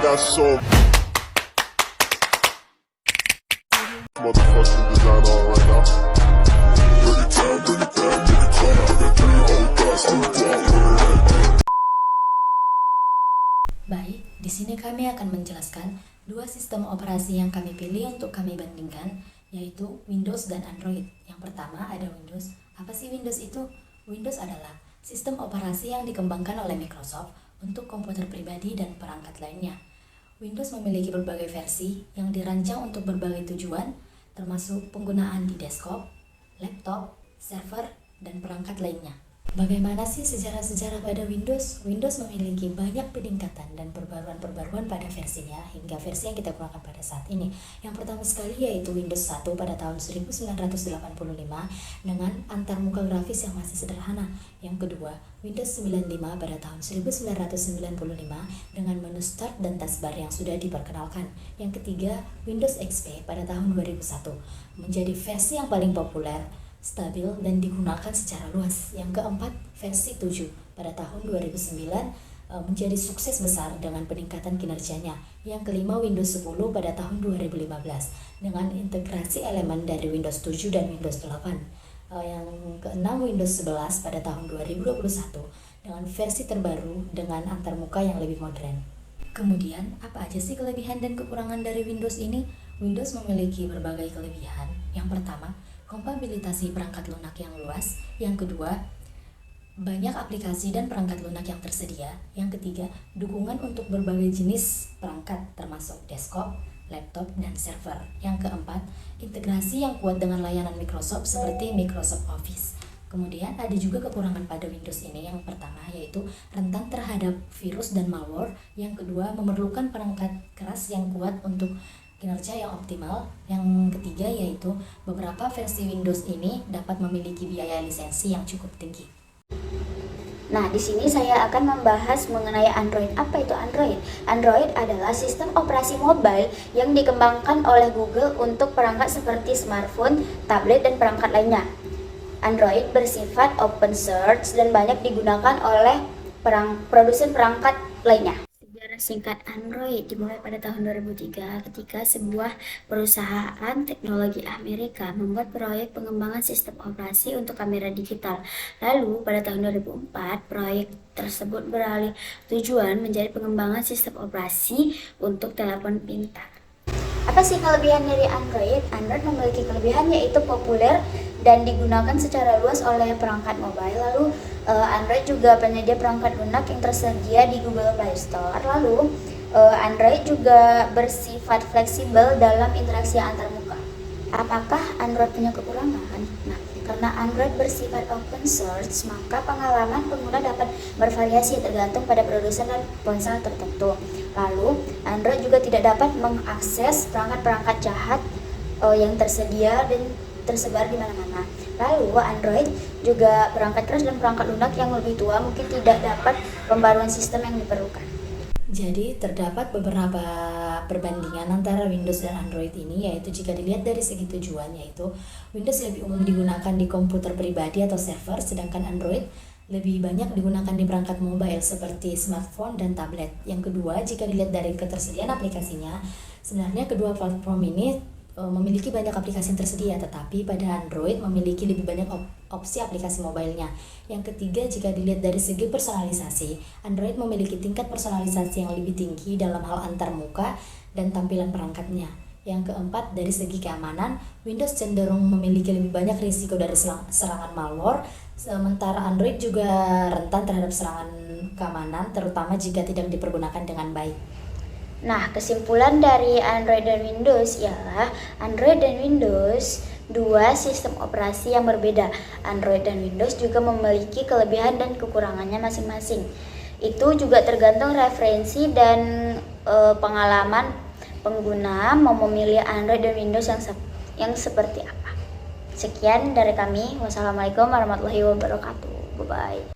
got so motherfucking design on right now. Bring it down, bring it down, bring it down. I got 3 old guys to walk. Baik, di sini kami akan menjelaskan dua sistem operasi yang kami pilih untuk kami bandingkan, yaitu Windows dan Android. Yang pertama ada Windows. Apa sih Windows itu? Windows adalah sistem operasi yang dikembangkan oleh Microsoft untuk komputer pribadi dan perangkat lainnya. Windows memiliki berbagai versi yang dirancang untuk berbagai tujuan, termasuk penggunaan di desktop, laptop, server, dan perangkat lainnya. Bagaimana sih sejarah-sejarah pada Windows? Windows memiliki banyak peningkatan dan perbaruan-perbaruan pada versinya hingga versi yang kita gunakan pada saat ini. Yang pertama sekali yaitu Windows 1 pada tahun 1985 dengan antarmuka grafis yang masih sederhana. Yang kedua, Windows 95 pada tahun 1995 dengan menu Start dan taskbar yang sudah diperkenalkan. Yang ketiga, Windows XP pada tahun 2001 menjadi versi yang paling populer, stabil, dan digunakan secara luas. Yang keempat, versi 7 pada tahun 2009 menjadi sukses besar dengan peningkatan kinerjanya. Yang kelima, Windows 10 pada tahun 2015 dengan integrasi elemen dari Windows 7 dan Windows 8. Yang keenam, Windows 11 pada tahun 2021 dengan versi terbaru dengan antarmuka yang lebih modern. Kemudian, apa aja sih kelebihan dan kekurangan dari Windows ini? Windows memiliki berbagai kelebihan. Yang pertama, kompabilitas perangkat lunak yang luas. Yang kedua, banyak aplikasi dan perangkat lunak yang tersedia. Yang ketiga, dukungan untuk berbagai jenis perangkat termasuk desktop, laptop, dan server. Yang keempat, integrasi yang kuat dengan layanan Microsoft seperti Microsoft Office. Kemudian ada juga kekurangan pada Windows ini. Yang pertama yaitu rentan terhadap virus dan malware. Yang kedua, memerlukan perangkat keras yang kuat untuk kinerja yang optimal. Yang ketiga yaitu beberapa versi Windows ini dapat memiliki biaya lisensi yang cukup tinggi. Nah, di sini saya akan membahas mengenai Android. Apa itu Android? Android adalah sistem operasi mobile yang dikembangkan oleh Google untuk perangkat seperti smartphone, tablet, dan perangkat lainnya. Android bersifat open source dan banyak digunakan oleh produsen perangkat lainnya. Sejarah singkat Android dimulai pada tahun 2003 ketika sebuah perusahaan teknologi Amerika membuat proyek pengembangan sistem operasi untuk kamera digital. Lalu pada tahun 2004 proyek tersebut beralih tujuan menjadi pengembangan sistem operasi untuk telepon pintar. Apa sih kelebihan dari Android? Android memiliki kelebihan yaitu populer dan digunakan secara luas oleh perangkat mobile. Lalu Android juga penyedia perangkat lunak yang tersedia di Google Play Store. Lalu Android juga bersifat fleksibel dalam interaksi antarmuka. Apakah Android punya kekurangan? Nah, karena Android bersifat open source, maka pengalaman pengguna dapat bervariasi tergantung pada produsen dan ponsel tertentu. Lalu, Android juga tidak dapat mengakses perangkat-perangkat jahat yang tersedia dan tersebar di mana-mana. Lalu, Android juga perangkat keras dan perangkat lunak yang lebih tua mungkin tidak dapat pembaruan sistem yang diperlukan. Jadi terdapat beberapa perbandingan antara Windows dan Android ini, yaitu jika dilihat dari segi tujuan, yaitu Windows lebih umum digunakan di komputer pribadi atau server, sedangkan Android lebih banyak digunakan di perangkat mobile seperti smartphone dan tablet. Yang kedua, jika dilihat dari ketersediaan aplikasinya, sebenarnya kedua platform ini memiliki banyak aplikasi yang tersedia, tetapi pada Android memiliki lebih banyak opsi aplikasi mobilenya. Yang ketiga, jika dilihat dari segi personalisasi, Android memiliki tingkat personalisasi yang lebih tinggi dalam hal antarmuka dan tampilan perangkatnya. Yang keempat, dari segi keamanan, Windows cenderung memiliki lebih banyak risiko dari serangan malware, sementara Android juga rentan terhadap serangan keamanan, terutama jika tidak dipergunakan dengan baik. Nah, kesimpulan dari Android dan Windows ialah Android dan Windows dua sistem operasi yang berbeda. Android dan Windows juga memiliki kelebihan dan kekurangannya masing-masing. Itu juga tergantung referensi dan pengalaman pengguna mau memilih Android dan Windows yang seperti apa. Sekian dari kami. Wassalamualaikum warahmatullahi wabarakatuh. Bye-bye.